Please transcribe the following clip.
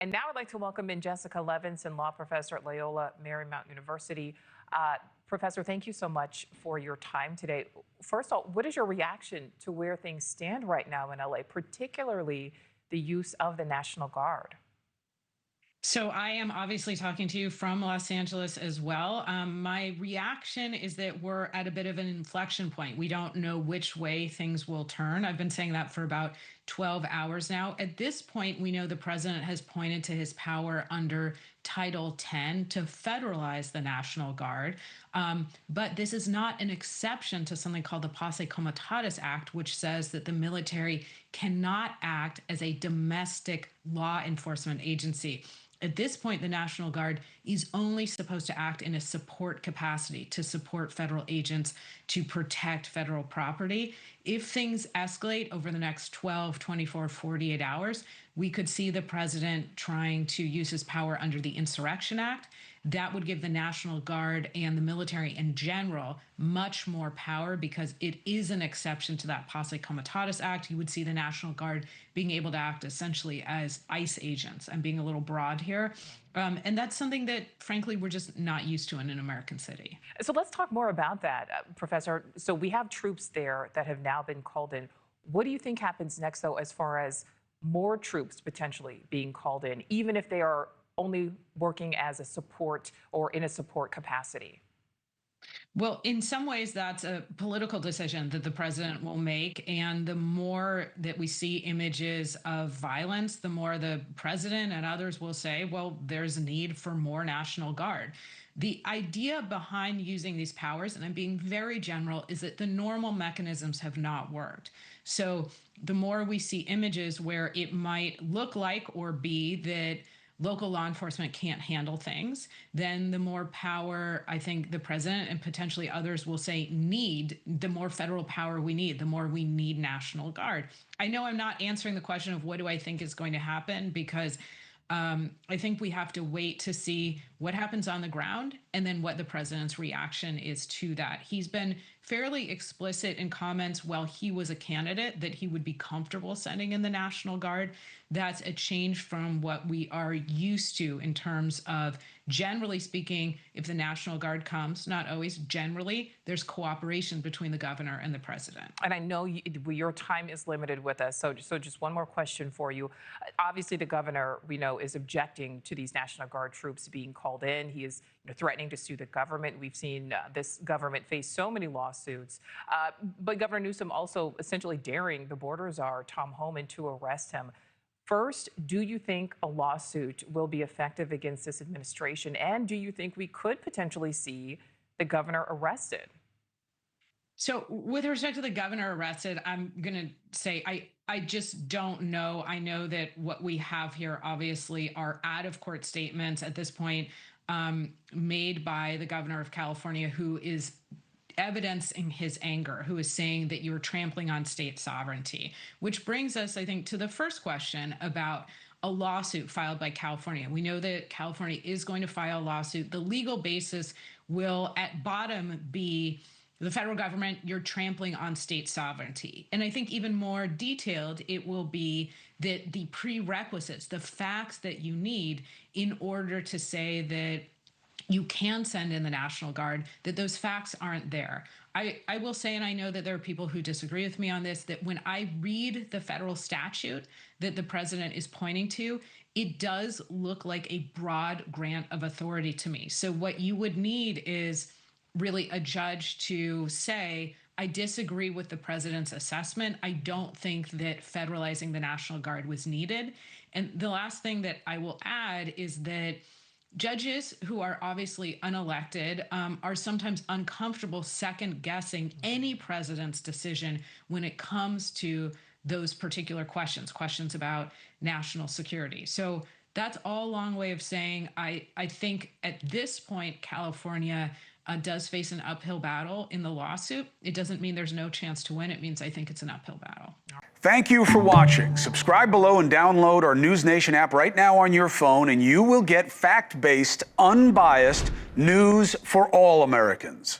And now I'd like to welcome in Jessica Levinson, law professor at Loyola Marymount University. Professor, thank you so much for your time today. First of all, what is your reaction to where things stand right now in LA, particularly the use of the National Guard? So I am obviously talking to you from Los Angeles as well. My reaction is that we're at a bit of an inflection point. We don't know which way things will turn. I've been saying that for about 12 hours now. At this point, we know the president has pointed to his power under Title 10 to federalize the National Guard. But this is not an exception to something called the Posse Comitatus Act, which says that the military cannot act as a domestic law enforcement agency. At this point, the National Guard is only supposed to act in a support capacity to support federal agents to protect federal property. If things escalate over the next 12, 24, 48 hours, we could see the president trying to use his power under the Insurrection Act. That would give the National Guard and the military in general much more power because it is an exception to that Posse Comitatus Act. You would see the National Guard being able to act essentially as ICE agents. I'm being a little broad here. And that's something that, frankly, we're just not used to in an American city. So let's talk more about that, Professor. So we have troops there that have now been called in. What do you think happens next, though, as far as more troops potentially being called in, even if they are only working as a support or in a support capacity? Well, in some ways, that's a political decision that the president will make. And the more that we see images of violence, the more the president and others will say, well, there's a need for more National Guard. The idea behind using these powers, and I'm being very general, is that the normal mechanisms have not worked. So the more we see images where it might look like or be that local law enforcement can't handle things, then the more power I think the president and potentially others will say need, the more federal power we need, the more we need National Guard. I know I'm not answering the question of what do I think is going to happen because I think we have to wait to see what happens on the ground and then what the president's reaction is to that. He's been fairly explicit in comments while he was a candidate that he would be comfortable sending in the National Guard. That's a change from what we are used to in terms of, generally speaking, if the National Guard comes, not always, generally, there's cooperation between the governor and the president. And I know your time is limited with us, so just one more question for you. Obviously, the governor, we know, is objecting to these National Guard troops being called in. He is threatening to sue the government. We've seen this government face so many lawsuits. But Governor Newsom also essentially daring the border czar, Tom Homan, to arrest him. First, do you think a lawsuit will be effective against this administration? And do you think we could potentially see the governor arrested? So with respect to the governor arrested, I'm going to say I just don't know. I know that what we have here obviously are out of court statements at this point made by the governor of California, who is evidencing his anger, who is saying that you're trampling on state sovereignty, which brings us, I think, to the first question about a lawsuit filed by California. We know that California is going to file a lawsuit. The legal basis will at bottom be the federal government, you're trampling on state sovereignty. And I think even more detailed, it will be that the prerequisites, the facts that you need in order to say that you can send in the National Guard, that those facts aren't there. I will say, and I know that there are people who disagree with me on this, that when I read the federal statute that the president is pointing to, it does look like a broad grant of authority to me. So what you would need is really a judge to say, I disagree with the president's assessment. I don't think that federalizing the National Guard was needed. And the last thing that I will add is that judges who are obviously unelected are sometimes uncomfortable second guessing any president's decision when it comes to those particular questions about national security. So that's all a long way of saying I think at this point, California does face an uphill battle in the lawsuit. It doesn't mean there's no chance to win. It means I think it's an uphill battle. Thank you for watching. Subscribe below and download our NewsNation app right now on your phone, and you will get fact-based, unbiased news for all Americans.